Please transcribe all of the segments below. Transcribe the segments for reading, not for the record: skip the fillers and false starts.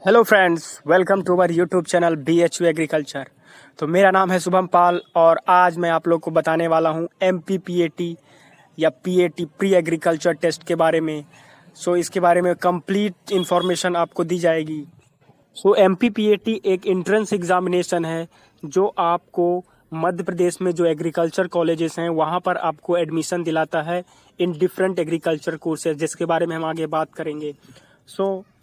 Hello friends, welcome to our YouTube channel BHU agriculture. तो मेरा नाम है शुभम पाल और आज मैं आप लोग को बताने वाला हूं MPPAT या PAT प्री एग्रीकल्चर टेस्ट के बारे में। इसके बारे में कंप्लीट इन्फॉर्मेशन आपको दी जाएगी। MPPAT एक एंट्रेंस एग्जामिनेशन है जो आपको मध्य प्रदेश में जो एग्रीकल्चर कॉलेजेस हैं वहाँ पर आपको एडमिशन दिलाता है इन डिफरेंट एग्रीकल्चर कोर्सेज, जिसके बारे में हम आगे बात करेंगे।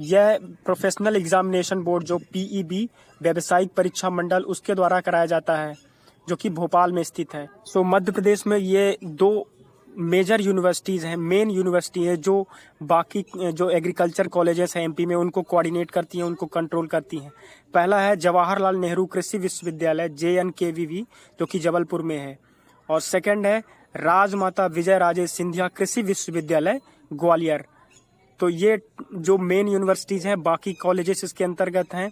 यह प्रोफेशनल एग्जामिनेशन बोर्ड जो PEB व्यावसायिक परीक्षा मंडल उसके द्वारा कराया जाता है, जो कि भोपाल में स्थित है। मध्य प्रदेश में ये दो मेजर यूनिवर्सिटीज़ हैं, मेन यूनिवर्सिटी है जो बाकी जो एग्रीकल्चर कॉलेजेस हैं MP में उनको कोऑर्डिनेट करती हैं, उनको कंट्रोल करती हैं। पहला है जवाहरलाल नेहरू कृषि विश्वविद्यालय JNKVV जो कि जबलपुर में है, और सेकंड है राजमाता विजय राजे सिंधिया कृषि विश्वविद्यालय ग्वालियर। तो ये जो मेन यूनिवर्सिटीज़ हैं, बाकी कॉलेजेस इसके अंतर्गत हैं।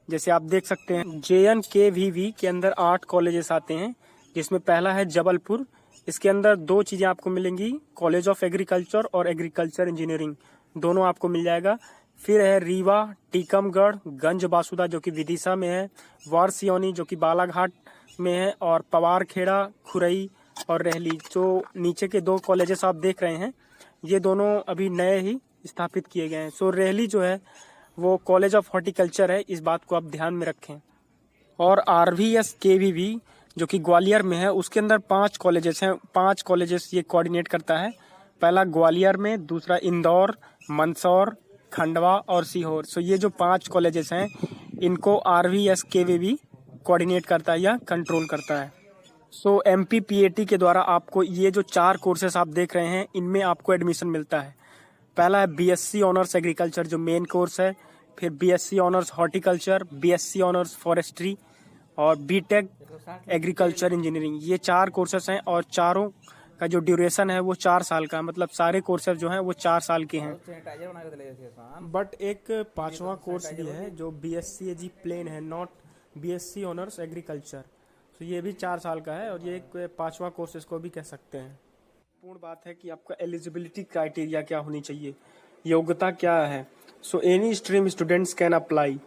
जैसे आप देख सकते हैं JNKVV के अंदर 8 कॉलेजेस आते हैं, जिसमें पहला है जबलपुर। इसके अंदर दो चीज़ें आपको मिलेंगी, कॉलेज ऑफ एग्रीकल्चर और एग्रीकल्चर इंजीनियरिंग, दोनों आपको मिल जाएगा। फिर है रीवा, टीकमगढ़, गंज बासुदा जो कि विदिशा में है, वारसियोनी जो कि बालाघाट में है, और पवारखेड़ा, खुरई और रहली। जो नीचे के दो कॉलेजेस आप देख रहे हैं ये दोनों अभी नए ही स्थापित किए गए हैं। रहली जो है वो कॉलेज ऑफ हॉर्टिकल्चर है, इस बात को आप ध्यान में रखें। और RVSKVV जो कि ग्वालियर में है, उसके अंदर 5 कॉलेजेस हैं। 5 कॉलेजेस ये कोऑर्डिनेट करता है। पहला ग्वालियर में, दूसरा इंदौर, मंदसौर, खंडवा और सीहोर। ये जो 5 कॉलेजेस हैं इनको RVSKVV कोऑर्डिनेट करता है या कंट्रोल करता है। MPPAT के द्वारा आपको ये जो 4 कोर्सेस आप देख रहे हैं इनमें आपको एडमिशन मिलता है। पहला है BSc ऑनर्स एग्रीकल्चर जो मेन कोर्स है, फिर BSc honours horticulture, BSc honours forestry और BTech एग्रीकल्चर इंजीनियरिंग। ये 4 कोर्सेस हैं और चारों का जो ड्यूरेशन है वो 4 साल का, मतलब सारे कोर्सेज जो हैं वो 4 साल के हैं। बट एक 5वां कोर्स भी है जो BSc प्लेन है, नॉट BSc ऑनर्स एग्रीकल्चर। ये भी 4 साल का है और ये एक 5वां कोर्स इसको भी कह सकते हैं। पूर्ण बात है कि आपका एलिजिबिलिटी क्राइटेरिया क्या होनी चाहिए, योग्यता क्या है। Any stream students can apply.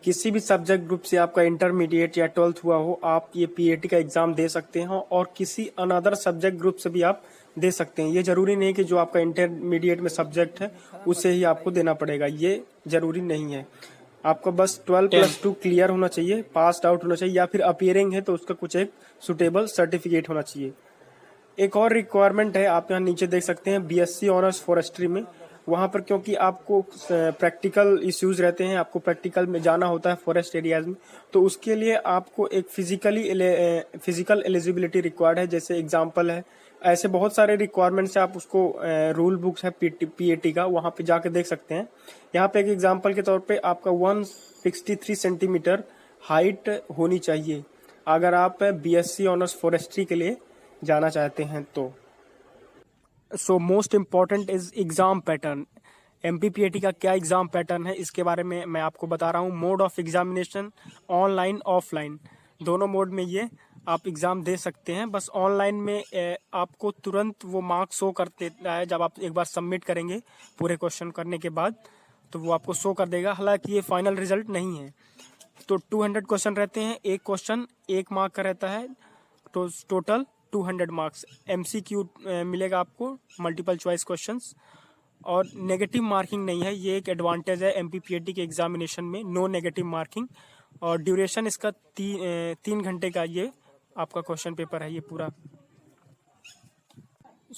किसी भी सब्जेक्ट ग्रुप से आपका इंटरमीडिएट या 12th हुआ हो, आप ये PAT का एग्जाम दे सकते हैं, और किसी अनदर सब्जेक्ट ग्रुप से भी आप दे सकते हैं। ये जरूरी नहीं कि जो आपका इंटरमीडिएट में सब्जेक्ट है उसे ही आपको देना पड़ेगा, ये जरूरी नहीं है। आपको बस 12+2 क्लियर होना चाहिए, पास आउट होना चाहिए, या फिर अपीयरिंग है तो उसका कुछ एक सुटेबल सर्टिफिकेट होना चाहिए। एक और रिक्वायरमेंट है, आप यहाँ नीचे देख सकते हैं BSc ऑनर्स फॉरेस्ट्री में। वहाँ पर क्योंकि आपको प्रैक्टिकल इश्यूज रहते हैं, आपको प्रैक्टिकल में जाना होता है फॉरेस्ट एरियाज में, तो उसके लिए आपको एक फिजिकल एलिजिबिलिटी रिक्वायर्ड है। जैसे एग्जांपल है, ऐसे बहुत सारे रिक्वायरमेंट्स है, आप उसको रूल बुक्स है PAT का, वहाँ पे जाके देख सकते हैं। यहाँ पे एक एग्जाम्पल के तौर पे आपका 163 सेंटीमीटर हाइट होनी चाहिए अगर आप BSc ऑनर्स फॉरेस्ट्री के लिए जाना चाहते हैं तो। Most important is exam pattern. MPPAT का क्या एग्जाम पैटर्न है इसके बारे में मैं आपको बता रहा हूँ। Mode of examination online offline दोनों मोड में ये आप एग्ज़ाम दे सकते हैं। बस ऑनलाइन में आपको तुरंत वो मार्क्स शो कर देता है, जब आप एक बार सबमिट करेंगे पूरे क्वेश्चन करने के बाद तो वो आपको शो कर देगा। हालांकि ये फाइनल रिजल्ट नहीं है। तो 200 क्वेश्चन रहते हैं, एक क्वेश्चन 1 मार्क का रहता है, तो टोटल 200 मार्क्स। MCQ मिलेगा आपको, मल्टीपल चॉइस क्वेश्चंस, और नेगेटिव मार्किंग नहीं है। ये एक एडवांटेज है MPPAT के एग्जामिनेशन में, नो नेगेटिव मार्किंग। और ड्यूरेशन इसका 3 घंटे का ये आपका क्वेश्चन पेपर है ये पूरा।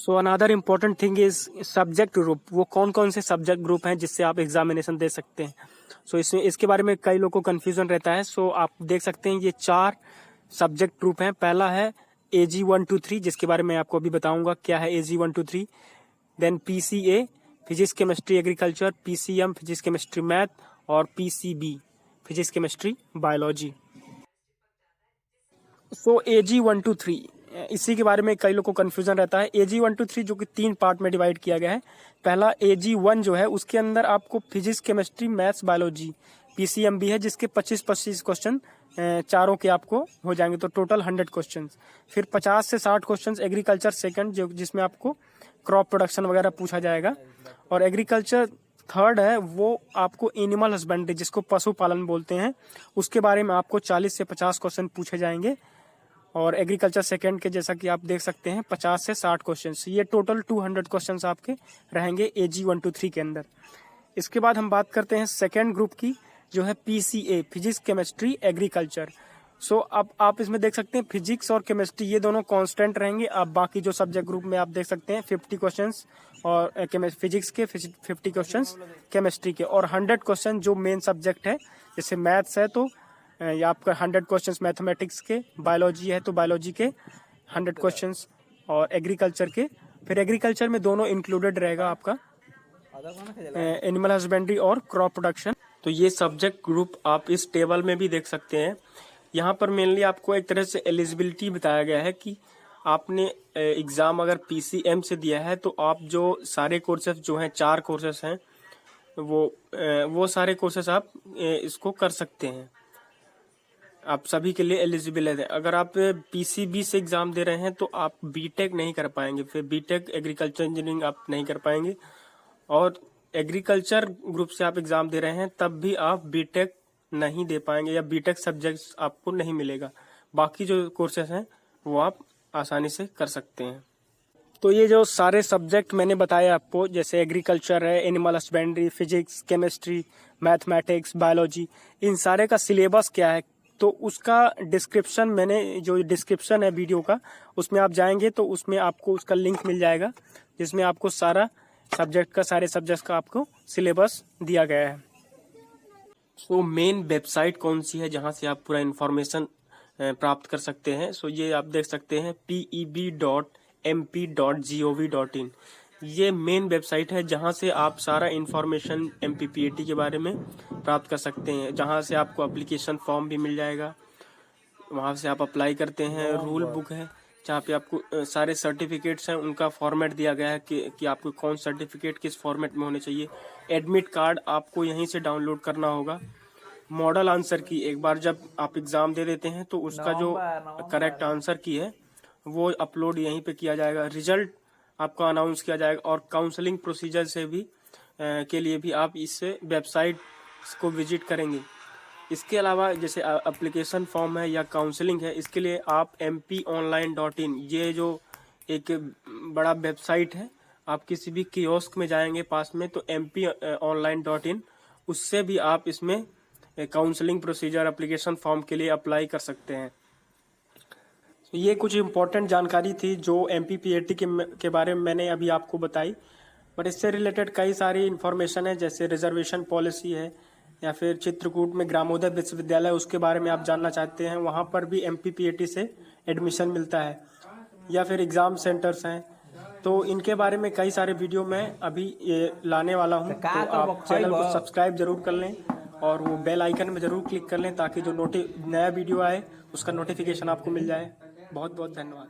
Another important thing is subject group. वो कौन कौन से सब्जेक्ट ग्रुप हैं जिससे आप एग्जामिनेशन दे सकते हैं। इसमें इसके बारे में कई लोगों को कन्फ्यूजन रहता है। आप देख सकते हैं ये 4 सब्जेक्ट ग्रुप हैं। पहला है AG 1 2 3, जिसके बारे में आपको अभी बताऊंगा क्या है AG 1 2 3। Then PCA physics chemistry agriculture, PCM physics chemistry math, और PCB physics chemistry biology. AG 1 2 3 इसी के बारे में कई लोगों को कन्फ्यूजन रहता है। AG 1 2 3 जो कि 3 पार्ट में डिवाइड किया गया है। पहला AG 1 जो है उसके अंदर आपको physics chemistry maths biology, PCM भी है जिसके 25-25 क्वेश्चन चारों के आपको हो जाएंगे, तो टोटल 100 क्वेश्चन। फिर 50 से 60 क्वेश्चन एग्रीकल्चर सेकंड, जिसमें आपको क्रॉप प्रोडक्शन वगैरह पूछा जाएगा। और एग्रीकल्चर थर्ड है वो आपको एनिमल हस्बेंड्री, जिसको पशुपालन बोलते हैं, उसके बारे में आपको 40 से 50 क्वेश्चन पूछे जाएंगे। और एग्रीकल्चर सेकंड के जैसा कि आप देख सकते हैं 50 से 60 क्वेश्चंस, ये टोटल 200 क्वेश्चंस आपके रहेंगे AG 1 to 3 के अंदर। इसके बाद हम बात करते हैं सेकंड ग्रुप की, जो है PCA, फिजिक्स केमिस्ट्री एग्रीकल्चर। सो अब आप इसमें देख सकते हैं फिजिक्स और केमिस्ट्री ये दोनों कांस्टेंट रहेंगे। अब बाकी जो सब्जेक्ट ग्रुप में आप देख सकते हैं 50 क्वेश्चंस और फिजिक्स के 50 क्वेश्चंस केमिस्ट्री के, और 100 क्वेश्चन जो मेन सब्जेक्ट है, जैसे मैथ्स है तो या आपका 100 क्वेश्चंस मैथमेटिक्स के, बायोलॉजी है तो बायोलॉजी के 100 क्वेश्चंस, और एग्रीकल्चर के। फिर एग्रीकल्चर में दोनों इंक्लूडेड रहेगा आपका एनिमल हस्बेंड्री और क्रॉप प्रोडक्शन। तो ये सब्जेक्ट ग्रुप आप इस टेबल में भी देख सकते हैं। यहाँ पर मेनली आपको एक तरह से एलिजिबिलिटी बताया गया है कि आपने एग्जाम अगर PCM से दिया है तो आप जो सारे कोर्सेज जो हैं, 4 कोर्सेज हैं, वो सारे कोर्सेज आप इसको कर सकते हैं, आप सभी के लिए एलिजिबल है। अगर आप PCB से एग्जाम दे रहे हैं तो आप बीटेक नहीं कर पाएंगे, फिर बीटेक एग्रीकल्चर इंजीनियरिंग आप नहीं कर पाएंगे। और एग्रीकल्चर ग्रुप से आप एग्जाम दे रहे हैं तब भी आप बीटेक नहीं दे पाएंगे, या बीटेक सब्जेक्ट्स आपको नहीं मिलेगा। बाकी जो कोर्सेज हैं वो आप आसानी से कर सकते हैं। तो ये जो सारे सब्जेक्ट मैंने बताए आपको, जैसे एग्रीकल्चर है, animal husbandry, physics, chemistry, mathematics, biology, इन सारे का सिलेबस क्या है, तो उसका डिस्क्रिप्शन, मैंने जो डिस्क्रिप्शन है वीडियो का, उसमें आप जाएंगे तो उसमें आपको उसका लिंक मिल जाएगा, जिसमें आपको सारे सब्जेक्ट्स का आपको सिलेबस दिया गया है। सो मेन वेबसाइट कौन सी है जहां से आप पूरा इन्फॉर्मेशन प्राप्त कर सकते हैं? सो ये आप देख सकते हैं peb.mp.gov.in। ये मेन वेबसाइट है जहां से आप सारा इन्फॉर्मेशन MPPAT के बारे में प्राप्त कर सकते हैं, जहां से आपको एप्लीकेशन फॉर्म भी मिल जाएगा, वहां से आप अप्लाई करते हैं। रूल बुक है जहाँ पे आपको सारे सर्टिफिकेट्स हैं, उनका फॉर्मेट दिया गया है कि आपको कौन सर्टिफिकेट किस फॉर्मेट में होने चाहिए। एडमिट कार्ड आपको यहीं से डाउनलोड करना होगा। मॉडल आंसर की, एक बार जब आप एग्जाम दे देते हैं तो उसका जो करेक्ट आंसर की है वो अपलोड यहीं पे किया जाएगा। रिजल्ट आपको अनाउंस किया जाएगा, और काउंसलिंग प्रोसीजर से भी के लिए भी आप इस वेबसाइट को विजिट करेंगे। इसके अलावा जैसे एप्लीकेशन फॉर्म है या काउंसलिंग है, इसके लिए आप mponline.in, ये जो एक बड़ा वेबसाइट है, आप किसी भी कियोस्क में जाएंगे पास में तो mponline.in, उससे भी आप इसमें काउंसलिंग प्रोसीजर, एप्लीकेशन फॉर्म के लिए अप्लाई कर सकते हैं। तो ये कुछ इम्पोर्टेंट जानकारी थी जो MPPAT के बारे में मैंने अभी आपको बताई। बट इससे रिलेटेड कई सारी इन्फॉर्मेशन है, जैसे रिजर्वेशन पॉलिसी है, या फिर चित्रकूट में ग्रामोदय विश्वविद्यालय, उसके बारे में आप जानना चाहते हैं, वहाँ पर भी MPPAT से एडमिशन मिलता है, या फिर एग्ज़ाम सेंटर्स हैं, तो इनके बारे में कई सारे वीडियो मैं अभी ये लाने वाला हूँ। तो आप चैनल को सब्सक्राइब जरूर कर लें और वो बेल आइकन में जरूर क्लिक कर लें, ताकि जो नया वीडियो आए उसका नोटिफिकेशन आपको मिल जाए। बहुत बहुत धन्यवाद।